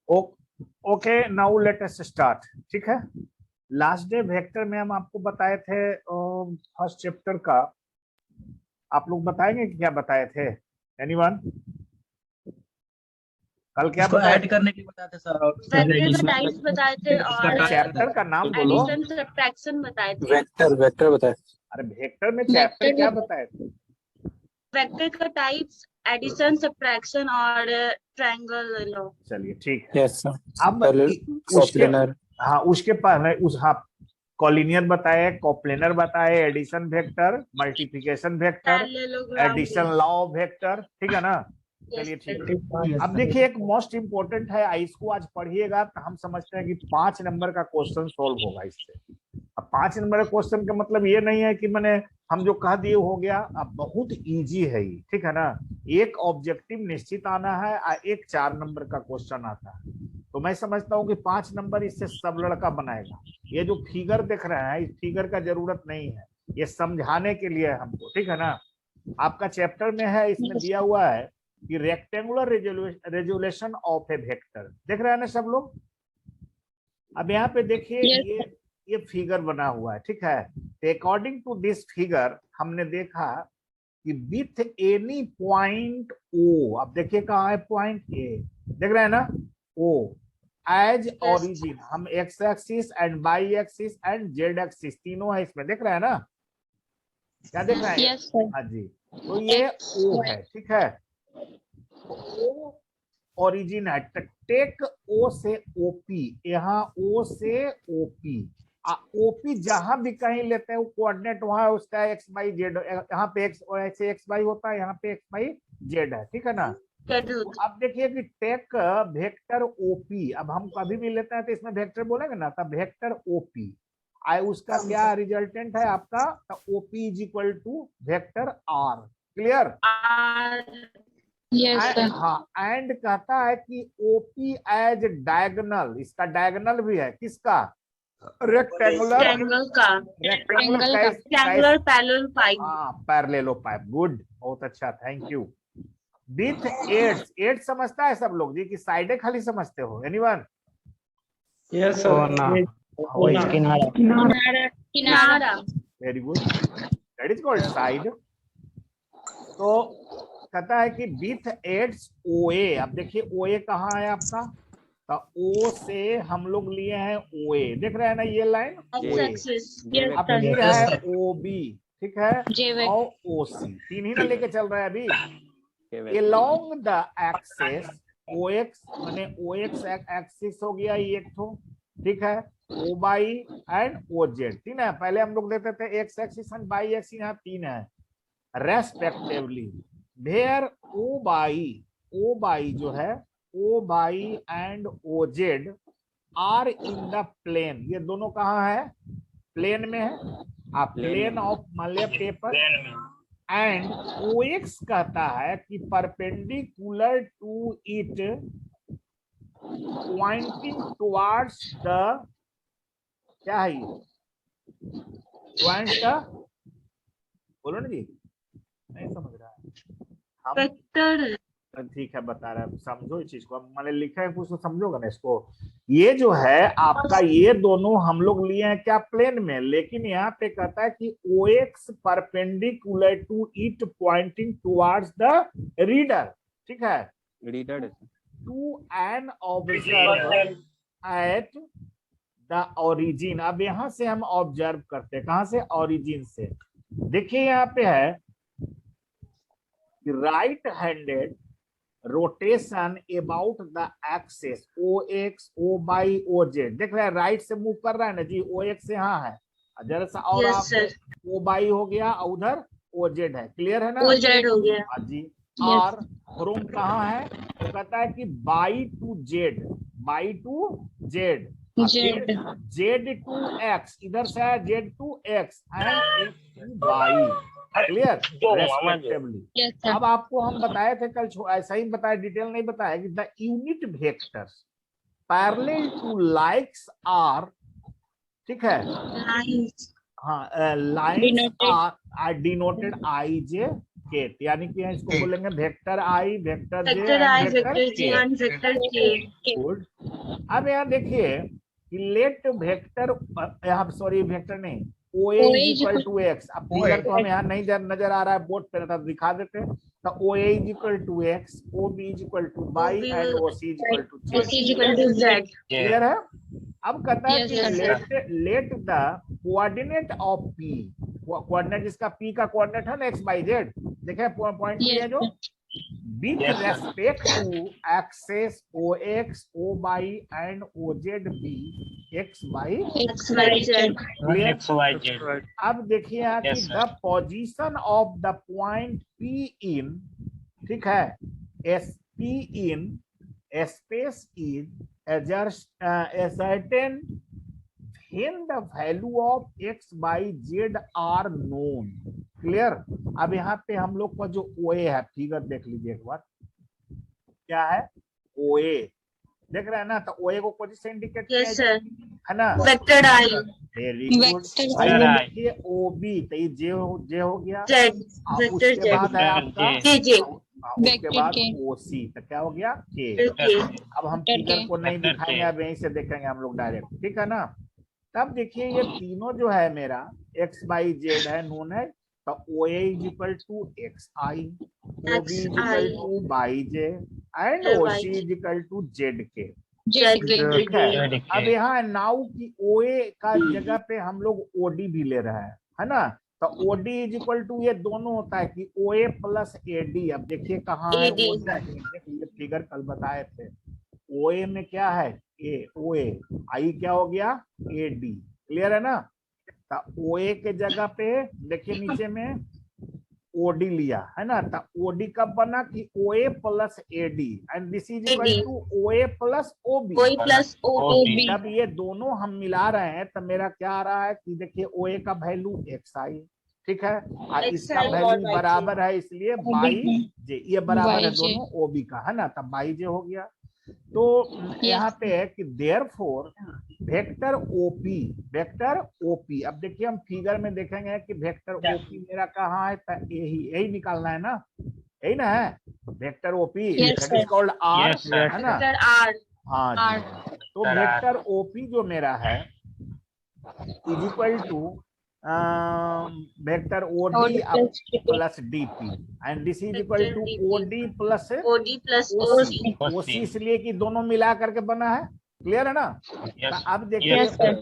Okay, now let us start. ठीक है, last day vector में हम आपको बताए थे फर्स्ट चैप्टर का। आप लोग बताएंगे कि क्या बताए थे? एनीवन? कल क्या इसको बताए ऐड थे? करने के लिए बताया था सर, वेक्टर का टाइप्स बताए थे और चैप्टर का नाम बोलो। एडिशन सब्ट्रैक्शन बताए थे। वेक्टर बताए। अरे वेक्टर में चैप्टर क्या बताए थे? वेक्टर का टाइप्स, एडिशन सब्ट्रैक्शन और ट्रायंगल लो। चलिए ठीक है। Yes sir. अब उसके कोप्लेनर। हाँ, उसके पहले हाँ, कॉलिनियर बताए, कोप्लेनर बताए, addition vector, multiplication vector, parallelogram addition law vector. ठीक है ना? चलिए ठीक है। अब देखिए, एक मोस्ट इंपोर्टेंट है, इसको आज पढ़िएगा तो हम समझते हैं कि 5 नंबर का क्वेश्चन सोल्व होगा इससे। अब 5 नंबर का क्वेश्चन का मतलब ये नहीं है कि मैंने हम जो कह दिए हो गया। अब बहुत इजी है ये, ठीक है ना? एक ऑब्जेक्टिव निश्चित आना है और एक 4 नंबर का क्वेश्चन आता है। तो मैं समझता हूँ कि 5 नंबर इससे सब लड़का बनाएगा। ये जो फिगर देख रहे हैं, इस फिगर का जरूरत नहीं है, ये समझाने के लिए है हमको। ठीक है ना? आपका चैप्टर में है, इसमें दिया हुआ है कि rectangular resolution of A vector. देख रहे हैं ना सब लोग? अब यहाँ पे देखिए, ये फिगर बना हुआ है। ठीक है, अकॉर्डिंग टू दिस फिगर हमने देखा कि विथ एनी पॉइंट ओ, अब देखिए कहाँ है पॉइंट ए, देख रहे हैं ना? ओ एज ओरिजिन, हम X axis and Y axis and Z axis तीनों है इसमें, देख रहे हैं ना? क्या देख रहे हैं? हाँ जी। तो ये ओ है, ठीक है? ओ ओरिजिन है। टेक ओ से ओपी, यहाँ ओ से ओपी, ओपी जहां भी कहीं लेते हैं वो कोऑर्डिनेट वहां उसका एक्स बाई जेड, यहाँ पे एक्स ऐसे एक्स बाई होता है, यहाँ पे एक्स बाई जेड है। ठीक है ना? अब देखिए कि टेक वेक्टर ओपी, अब हम कभी भी लेते हैं तो इसमें वेक्टर बोलेंगे ना, तब वेक्टर ओपी आई, उसका क्या रिजल्टेंट है आपका? OP is equal to vector R. Clear? हाँ, एंड कहता है कि ओपी एज डायगोनल, इसका डायगोनल भी है, किसका? Rectangular parallelepiped. गुड, बहुत अच्छा, थैंक यू। विथ एड्स, एड समझता है सब लोग जी कि साइडे खाली समझते हो? एनीवन? Yes sir. किनारा। Very good, that is called side. तो कहता है कि विथ एड्स ओ ए। अब देखिए ओ ए कहाँ है आपका? तो ओ से हम लोग लिए हैं ओ ए, देख रहे हैं ना ये लाइन? अब फिर है ओ बी, ठीक है, और ओ सी, तीन ही ना लेके चल रहा है अभी। along the axes O X, माने ओ एक्स एक्सिस हो गया ये एक तो, ठीक है, O Y and O Z, तीन है। पहले हम लोग देते थे X axis and Y axis, यहाँ तीन है रेस्पेक्टिवली। वेयर ओ बाई जो है, O Y and O Z are in the plane, ये दोनों कहाँ है? प्लेन में है। आप प्लेन ऑफ मान लिया पेपर, एंड ओ एक्स कहता है कि perpendicular to it pointing towards the, क्या है ये? पॉइंट द, बोलो ना जी, नहीं समझ रहा है हम? ठीक है, बता रहा है, समझो इस चीज को। अब मैंने लिखा है कुछ तो समझोगा ना इसको। ये जो है आपका, ये दोनों हम लोग लिए हैं क्या? प्लेन में, लेकिन यहाँ पे कहता है कि O X perpendicular to it pointing towards the reader, ठीक है, reader to an observer at the origin. अब यहां से हम ऑब्जर्व करते हैं, कहां से? ओरिजिन से। देखिए यहाँ पे है right handed rotation about the axes O X O Y O Z, देख रहे हैं राइट से मूव कर रहा है ना जी, ओ एक्स यहाँ है जरा सा, और आप ओ बाई हो गया, उधर ओ जेड है। क्लियर है ना? ओ जेड हो गया। हाँ जी। और फ्रॉम कहाँ है? तो कहता है कि Y to Z, Y to Z, Z to X, इधर से है Z to X and X to Y. Clear? Respectively. अब आपको हम बताए थे कल, ऐसा ही बताया, डिटेल नहीं बताया कि the unit vectors parallel to lines are, ठीक है, हाँ, lines are denoted I J K, यानी कि इसको बोलेंगे vector I, vector J vector I, and vector vector J K. And vector K. Good. अब यहाँ देखिए कि लेट वेक्टर, यहाँ सॉरी वेक्टर नहीं, OA is equal to X. अब फिगर तो हमें यहाँ नहीं नजर आ रहा है बोर्ड पे, तो दिखा देते हैं। तो OA is equal to X, OB is equal to Y and OC is equal to OC is equal to Z. Clear है? अब कहता है Yes, कि sir. Let the coordinate of P, coordinate जिसका P का कोऑर्डिनेट है ना x y z, देखे पॉइंट P है जो, with Yes, sir. respect to axis OX, OY and OZ be x y X Y Z. clear? X, Y, Z. अब देखिए यहाँ कि Yes, sir. The position of the point P in, ठीक है, SP in space is ascertain when the value of x by z are known. Clear? अब यहाँ पे हम लोग का जो OA है, फिगर देख लीजिए एक बार, क्या है OA, देख रहे हैं ना? तो OA को पोजीशन इंडिकेट यस सर। है ना? वेक्टर आई, वेरी गुड। Vector आइए I. देखिए OB, तो ये जे हो गया। जेड, अब वेक्टर उसके बाद है आपका J. जे जे उसके Vector बाद K. OC, तो क्या हो गया K। के। अब हम Vector फिगर K. को नहीं Vector दिखाएंगे, K. अब यहीं से देखेंगे हम लोग डायरेक्ट, ठीक है ना? तब देखिए ये तीनों जो है मेरा x by z है, नोन है, तो OA is equal to XI, OB is equal to Y J and OC is equal to ZK। Z K. ठीक है? ZK. अब यहाँ नाउ की OA का जगह पे हम लोग OD भी ले रहे हैं, है ना? तो OD इज इक्वल टू, ये दोनों होता है कि OA प्लस AD। अब देखिए कहाँ है AD। देखिए फिगर कल बताए थे, OA में क्या है OA, आई क्या हो गया AD। क्लियर है ना? तो OA के जगह पे देखिए नीचे में OD लिया है ना? तो OD कब बना कि OA plus AD and this is equal AD। टू OA plus OB। OA plus OB। जब ये दोनों हम मिला रहे हैं तो मेरा क्या आ रहा है कि देखिए OA का वैल्यू XI, ठीक है, और इसका XI वैल्यू और YJ। बराबर है, इसलिए बाई जे, ये बराबर है YJ। दोनों OB का, है ना? तब बाई जे हो गया। तो यहाँ पे है कि therefore vector OP, vector OP, अब देखिए हम फिगर में देखेंगे कि वेक्टर OP मेरा कहाँ है, तो यही निकालना है ना, यही ना है vector OP, Yes, that is sir. Called R, Yes, sir. है ना? Vector R. हाँ जी। तो Sir, वेक्टर OP जो मेरा है is equal to vector OD plus DP and this is equal to OD plus OD plus OC। OC। OC इसलिए कि दोनों मिला करके बना है। क्लियर है ना? Yes. तो अब देखिए Yes, sir.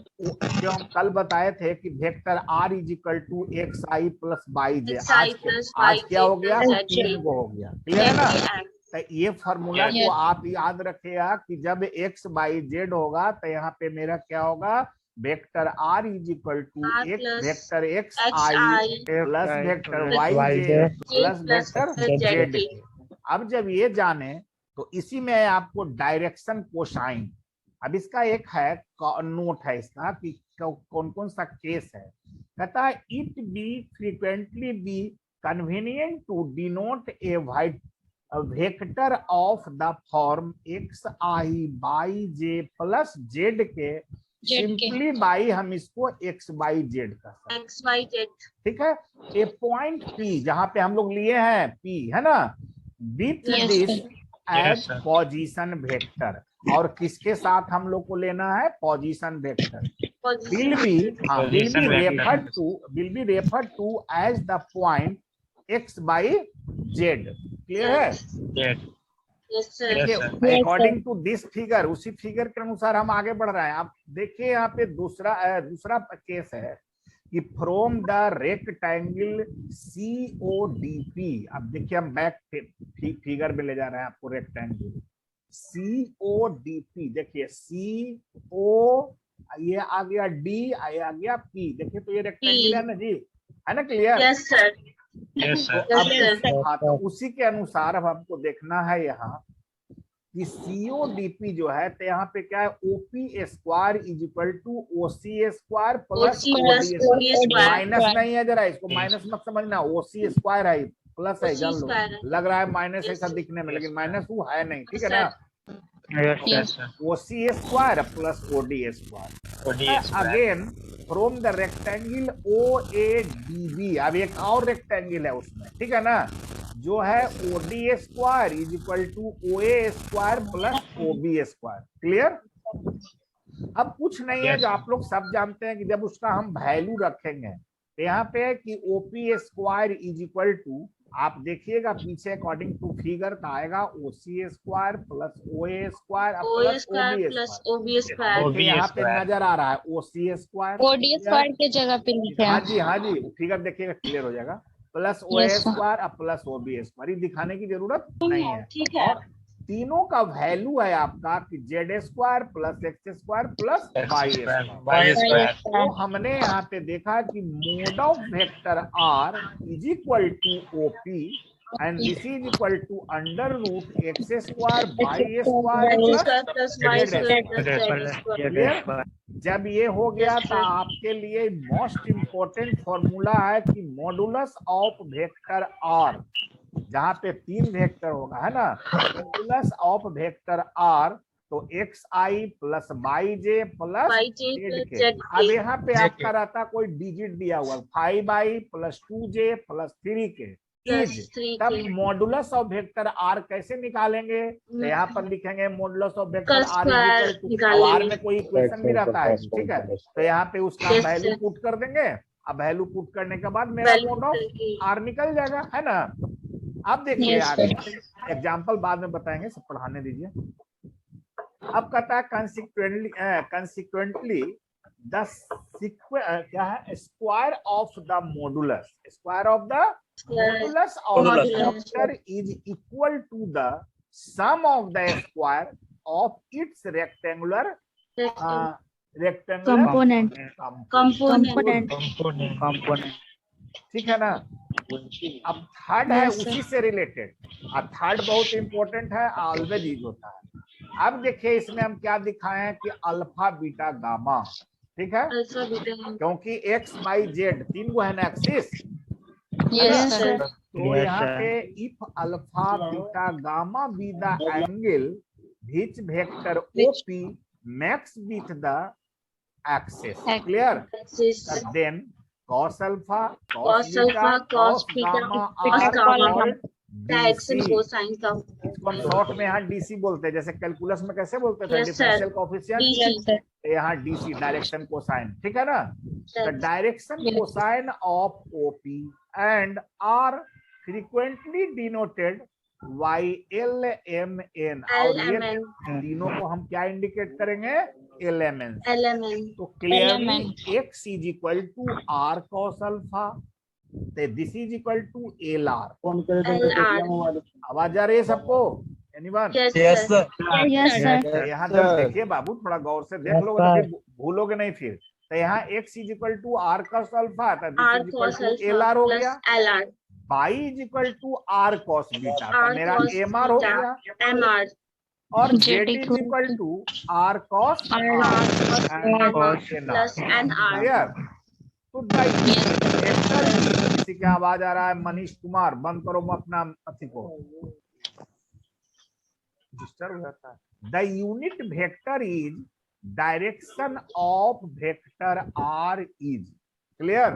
जो हम कल बताए थे कि vector R is equal to XI plus Y J, XI plus आज क्या हो गया, YJ प्लस 3 को हो गया। क्लियर है ना? ZK। तो ये फार्मूला Yes. को आप याद रखिएगा कि जब x बाई जेड होगा तो यहाँ पे मेरा क्या होगा, vector R is equal to R एक plus vector XI XI plus vector plus YJ plus plus vector ZK। Z। अब जब ये जाने तो इसी में आपको डायरेक्शन कोसाइन, अब इसका एक है नोट है इसका कि कौन कौन सा केस है। कहता है it be frequently be convenient to denote a vector of the form XI Y J plus ZK simply by, हम इसको x बाई जेड का, XYZ। ठीक है? ए पॉइंट P जहां पे हम लोग लिए हैं P, है ना, with Yes, this sir. As Yes, sir. Position vector, और किसके साथ हम लोग को लेना है, position vector will Position vector. will be referred to as the point x by z। Clear है? Yes. Yes sir. देखिए Yes, sir. According to this figure, उसी फिगर के अनुसार हम आगे बढ़ रहे हैं। आप देखिए यहाँ पे दूसरा केस है कि फ्रॉम द रेक्टेंगल CODP, अब देखिए हम बैक फिगर में ले जा रहे हैं आपको, रेक्टेंगल CODP, देखिए CO, ये आ गया D, ये आ गया P, देखिए तो ये रेक्टेंगल है ना जी, है ना? Clear? Yes sir. Yes, sir. तो अब Yes, तो उसी के अनुसार अब हमको देखना है यहाँ कि CODP जो है, तो यहाँ पे क्या है, OP square is equal to OC square plus OC plus OD OD square. Square. Minus नहीं है, जरा इसको माइनस मत समझना, OC स्क्वायर है, प्लस है, OC जान लो, स्क्वायर है। लग रहा है माइनस Yes, ऐसा sir. दिखने में, लेकिन माइनस वो है नहीं, ठीक है Yes, ना? Yes, sir. OC square plus OD square, OD square. Again from the rectangle OADB, अब एक और रेक्टेंगल है उसमें, ठीक है ना, जो है OD square is equal to OA square plus OB square. Clear? अब कुछ नहीं है, Yes, जो sir. आप लोग सब जानते हैं कि जब उसका हम वैल्यू रखेंगे तो यहाँ पे है कि OP square is equal to, आप देखिएगा पीछे अकॉर्डिंग टू फिगर का आएगा OC square plus OA square OA plus square OB plus square. OB square. OB यहाँ पे square. नजर आ रहा है OC स्क्वायर, ओडी स्क्वायर के जगह पे लिखे हाँ हैं। जी हाँ जी, फिगर देखिएगा क्लियर हो जाएगा, plus OA Yes, sir. Square अब प्लस OB स्क्वायर, ये दिखाने की जरूरत नहीं है। ठीक है। और तीनों का वैल्यू है आपका कि Z square plus X square plus X Y square. Square. Y square. तो हमने यहाँ पे देखा कि mod of vector R is equal to OP and this is equal to under root X square Y square X plus square plus Y Z square square. plus Z square. Clear? जब ये हो गया Yes, तो sir. आपके लिए most important formula है कि modulus of vector R, जहाँ पे 3 वेक्टर होगा, है ना, मॉडुलस ऑफ वेक्टर R, तो xi plus yj plus YJ zk। plus अब ZK. यहाँ पे आपका रहता कोई डिजिट दिया हुआ 5i plus 2j plus 3k Plus is, 3K. तब मॉडुलस ऑफ वेक्टर R कैसे निकालेंगे? तो यहाँ पर लिखेंगे मॉडुलस ऑफ वेक्टर का R square इक्वल टू, निकालेंगे। R में कोई इक्वेशन भी रहता है, ठीक है, तो यहाँ पे उसका Yes, वैल्यू sir. पुट कर देंगे। अब वैल्यू पुट करने के बाद मेरा Value मोड ऑफ करके. R निकल जाएगा, है ना। अब देखिए Yes, आगे sir. एग्जाम्पल बाद में बताएंगे, सब पढ़ाने दीजिए। अब कहता है कंसिक्वेंटली द क्या है, square of the modulus, square of the modulus of Modulus. Vector is equal to the sum of the square of its rectangular Component. Component. Component. ठीक है ना। अब थर्ड है Yes, sir. उसी से रिलेटेड, अब थर्ड बहुत इंपॉर्टेंट है, ऑलवेज यूज होता है। अब देखिए इसमें हम क्या दिखाए हैं कि अल्फा बीटा गामा, ठीक है, Alpha beta. क्योंकि x y z 3 गो है ना एक्सिस, Yes, sir. तो Yes, यहाँ sir. पे if alpha beta gamma be the angle which vector OP makes with the axis, clear? Axis. Then cos alpha, Cos alpha, cos beta, gamma cos are gamma. called Direction DC। cosine का. इसको हम short में यहाँ DC बोलते हैं, जैसे calculus में कैसे बोलते थे, Yes, sir. Differential coefficient, DC. Yes, sir. यहाँ डीसी डायरेक्शन कोसाइन, ठीक है ना। The direction Yes. Cosine of OP and are frequently denoted YLMN, और ये LMN. तीनों को हम क्या इंडिकेट करेंगे? LMN। LMN. तो clearly LMN. x is equal to R cos अल्फा, दिस इज इक्वल टू LR। LR. आवाज आ रही है सबको? Anyone? Yes, Yes, sir. sir. Yes, sir. यहाँ जब देखिए बाबू थोड़ा गौर से देख लोगे तो फिर भूलोगे नहीं फिर। तो यहाँ x is equal to R cos अल्फा, R दिस इज इक्वल cos टू alpha LR हो plus गया, LR. y is equal to R cos beta, तो R मेरा cos MR हो beta. गया, MR. और Z z is equal to R cos R R cos and gamma plus NR. क्लियर? तो किसी की आवाज आ रहा है? मनीष कुमार, बंद करो अपना अथी को, डिस्टर्ब हो जाता है। The unit vector is direction of vector R is, clear?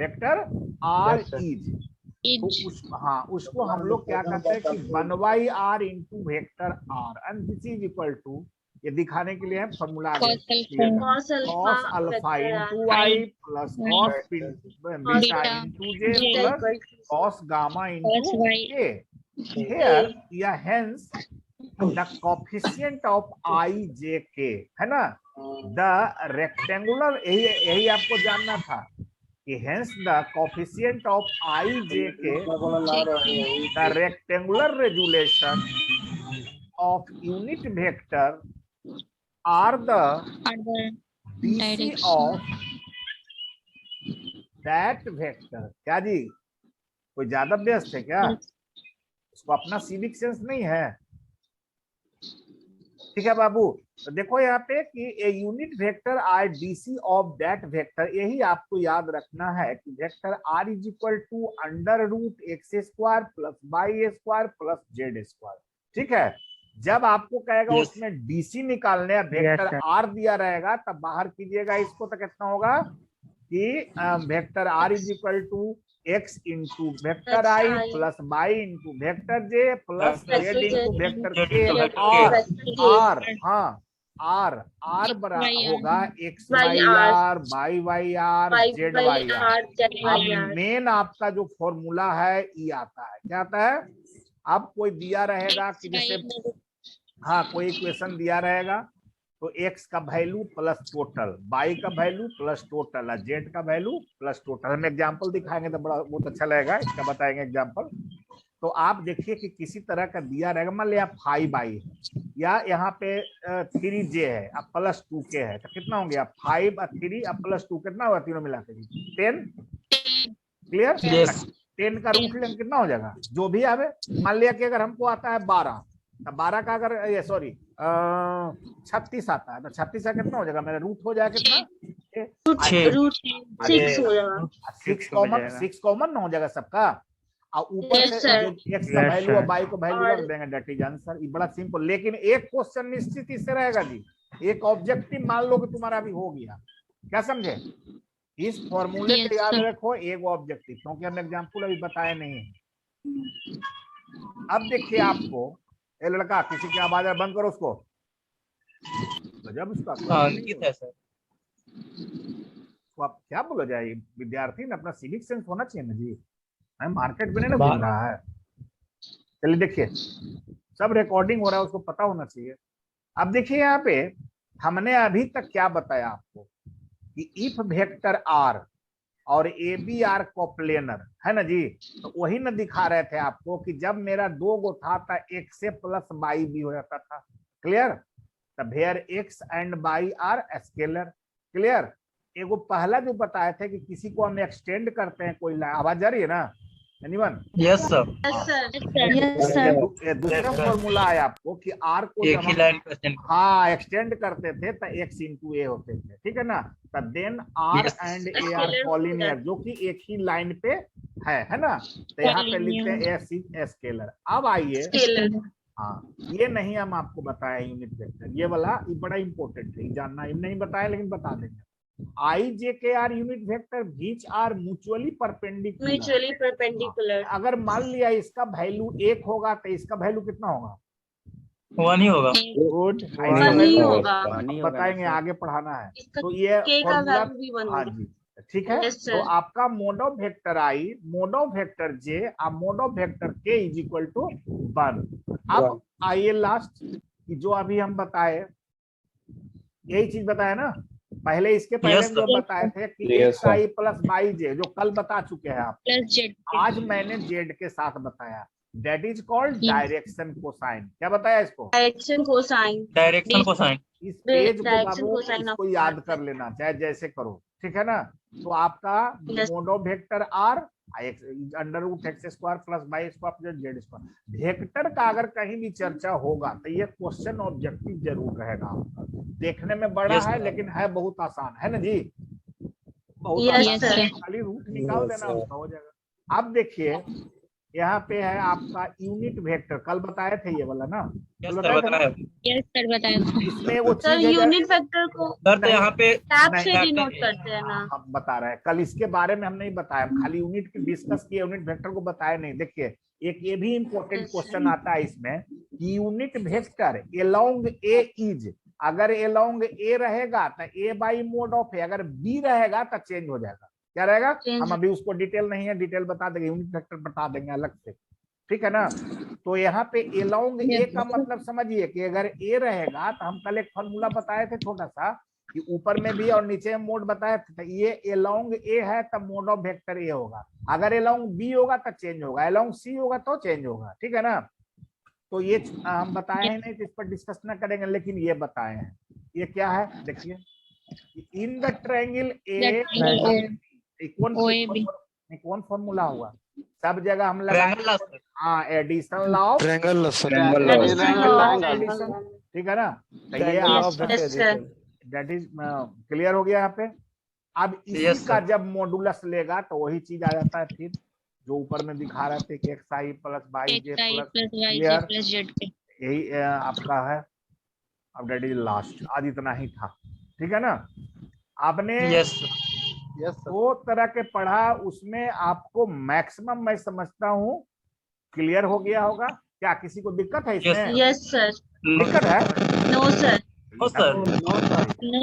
Vector R Yes, sir. Is, तो Each. हाँ उसको हम लोग क्या कहते हैं कि 1/r into vector R and this is equal to, ये दिखाने के लिए है formula Cos alpha. Cos cos alpha alpha vector into R. y plus cos beta Beta. Into j J. Plus cos gamma Cos into y. k। Here या hence the coefficient of I J K, है ना, the rectangular, यही आपको जानना था कि hence the coefficient of I J K, the rectangular resolution of unit vector are the Other DC direction. of that vector। क्या जी, कोई ज्यादा व्यस्त है क्या? उसको अपना सिविक सेंस नहीं है, ठीक है बाबू। तो देखो यहाँ पे कि a unit vector R DC of that vector, यही आपको याद रखना है कि vector R is equal to under root X square plus Y square plus Z square, ठीक है। जब आपको कहेगा Yes. उसमें डीसी निकालने या वेक्टर आर दिया रहेगा तब बाहर कीजिएगा इसको, तो कितना होगा कि vector R is equal to X into vector I plus Y into vector J plus Z into vector K R. हाँ आर बराबर होगा X Y R Y Y R Z Y R. अब मेन आपका जो formula है ये आता है, क्या आता है? अब कोई दिया रहेगा कि जैसे हाँ कोई इक्वेशन दिया रहेगा तो x का वैल्यू प्लस टोटल, y का वैल्यू प्लस टोटल और z का वैल्यू प्लस टोटल। हम एग्जांपल दिखाएंगे तो बड़ा बहुत अच्छा लगेगा, इसका बताएंगे एग्जांपल। तो आप देखिए कि किसी तरह का दिया रहेगा, मान लिया 5y है या यहाँ पे 3j है अब प्लस 2k है, तो कितना हो गया 5 और 3 और प्लस 2 कितना होगा तीनों मिला के 10। क्लियर? 10 का रूट लेंगे कितना हो जाएगा जो भी आवे। मान लिया कि अगर हमको आता है 12, तो 12 का अगर ये सॉरी 36 आता है तो 36 का कितना हो जाएगा मेरा रूट हो जाएगा कितना 6 हो जाएगा। 6 कॉमन ना हो जाएगा सबका और ऊपर Yes, से sir. जो x का Yes, वैल्यू और sir. y को वैल्यू रख देंगे, दैट इज आंसर। ये बड़ा सिंपल, लेकिन एक क्वेश्चन निश्चित इससे रहेगा जी, एक ऑब्जेक्टिव मान लो कि तुम्हारा अभी हो गया, क्या समझे? इस फॉर्मूले Yes, को याद sir. रखो, एक ऑब्जेक्टिव, क्योंकि हम एग्जाम्पल अभी बताए नहीं है। अब देखिए आपको ए लड़का किसी की आवाज है, बंद करो उसको। जब उसका अंकित है सर। तो आप क्या बोला जाए, विद्यार्थी ने अपना सिविक सेंस होना चाहिए ना जी, मार्केट में नहीं ना घूम रहा है। चलिए देखिए सब रिकॉर्डिंग हो रहा है, उसको पता होना चाहिए। अब देखिए यहाँ पे हमने अभी तक क्या बताया आपको कि इफ वेक्टर आर और ए बी आर कोप्लेनर है ना जी, तो वही ना दिखा रहे थे आपको कि जब मेरा 2 गो था x से प्लस y भी हो जाता था। क्लियर? तब where x and y are scalar. Clear? एगो पहला जो बताए थे कि किसी को हम एक्सटेंड करते हैं, कोई आवाज जा रही है ना anyone? Yes sir. Yes, sir. दूसरा फॉर्मूला है आपको कि आर को एक जब ही हम लाइन क्वेश्चन। हाँ एक्सटेंड करते थे तो x इंटू ए होते थे, ठीक है ना? तब then are Yes. And A are collinear, जो कि एक ही लाइन पे है ना? तो यहाँ पे लिखते हैं एस इज स्केलर। अब आइए, हाँ ये नहीं हम आपको बताया यूनिट वेक्टर, ये वाला ये बड़ा इंपॉर्टेंट है, जानना ही नहीं बताया लेकिन बता देंगे। I J K are unit vector which are mutually perpendicular. अगर मान लिया इसका वैल्यू 1 होगा तो इसका वैल्यू कितना होगा? 1 ही होगा। गुड, नहीं होगा। बताएंगे आगे पढ़ाना है। तो ये K का फॉर्मूला, वैल्यू भी 1 हाँ होगा। जी ठीक है। Yes, sir. तो आपका mode of vector I, mode of vector J और mode of vector K is equal to 1। अब आइए लास्ट कि जो अभी हम बताए, यही चीज बताया ना पहले, इसके पहले Yes, हम जो sir. बताए थे कि Yes, x I plus Y जे, जो कल बता चुके हैं आप, Plus Z. आज मैंने जेड के साथ बताया, that is called Yes. Direction cosine. क्या बताया इसको? Direction cosine. Direction cosine. इस पेज को डायरेक्शन बाबू कोसाइन इसको ऑफ याद आर। कर लेना, चाहे जैसे करो, ठीक है ना? तो आपका Yes. Mod of vector R under root X square plus Y square Z square. Vector का अगर कहीं भी चर्चा होगा तो ये क्वेश्चन ऑब्जेक्टिव जरूर रहेगा आपका। देखने में बड़ा Yes, है sir. लेकिन है बहुत आसान, है ना जी? बहुत Yes, आसान sir. है, खाली रूट निकाल देना उसका हो जाएगा। अब देखिए यहाँ पे है आपका यूनिट वेक्टर, कल बताए थे ये वाला ना? यस कल सर बताए थे ना? बताया। Yes, sir. बताया था. इसमें वो सर चीज है यूनिट वेक्टर को सर तो यहाँ पे टैब नहीं, से नहीं, डिनोट नहीं, करते हैं ना। हम बता रहे हैं, कल इसके बारे में हम नहीं बताया, हम खाली यूनिट की डिस्कस किए, यूनिट वेक्टर को बताया नहीं। देखिए एक ये भी इंपॉर्टेंट क्वेश्चन आता है इसमें कि unit vector along A is, अगर अलोंग ए रहेगा तो ए बाई मोड ऑफ है, अगर बी रहेगा तो चेंज हो जाएगा। क्या रहेगा? Change. हम अभी उसको डिटेल नहीं है, डिटेल बता देंगे, यूनिट वेक्टर बता देंगे अलग से, ठीक है ना? तो यहाँ पे अलोंग ए का मतलब समझिए कि अगर ए रहेगा तो हम कल एक फॉर्मूला बताए थे छोटा सा कि ऊपर में भी और नीचे में मोड बताया था, तो ये अलोंग ए है तब मोड ऑफ वेक्टर ए होगा, अगर अलोंग बी होगा तो चेंज होगा, अलोंग सी होगा तो चेंज होगा, ठीक है ना? तो ये हम बताए हैं नहीं तो इस पर डिस्कस ना करेंगे, लेकिन ये बताए हैं। ये क्या है देखिए, इन द ट्रायंगल ए कौन फॉर्मूला हुआ, सब जगह हम ट्रायंगल लगाए, लास्ट। हाँ addition law of triangle addition, ठीक है ना? तो ये आप Yes, sir. That is clear हो गया यहाँ पे। अब इसी Yes, का sir. जब मॉडुलस लेगा तो वही चीज आ जाता है, फिर जो ऊपर में दिखा रहे थे कि X I plus Y J X I plus plus Y Z Clear. plus Z. यही आपका है। अब डेट इज लास्ट, आज इतना ही था, ठीक है ना। आपने यस दो तरह के पढ़ा, उसमें आपको मैक्सिमम मैं समझता हूँ क्लियर हो गया होगा। क्या किसी को दिक्कत है इसमें? Yes sir. दिक्कत है? No sir. सर। तो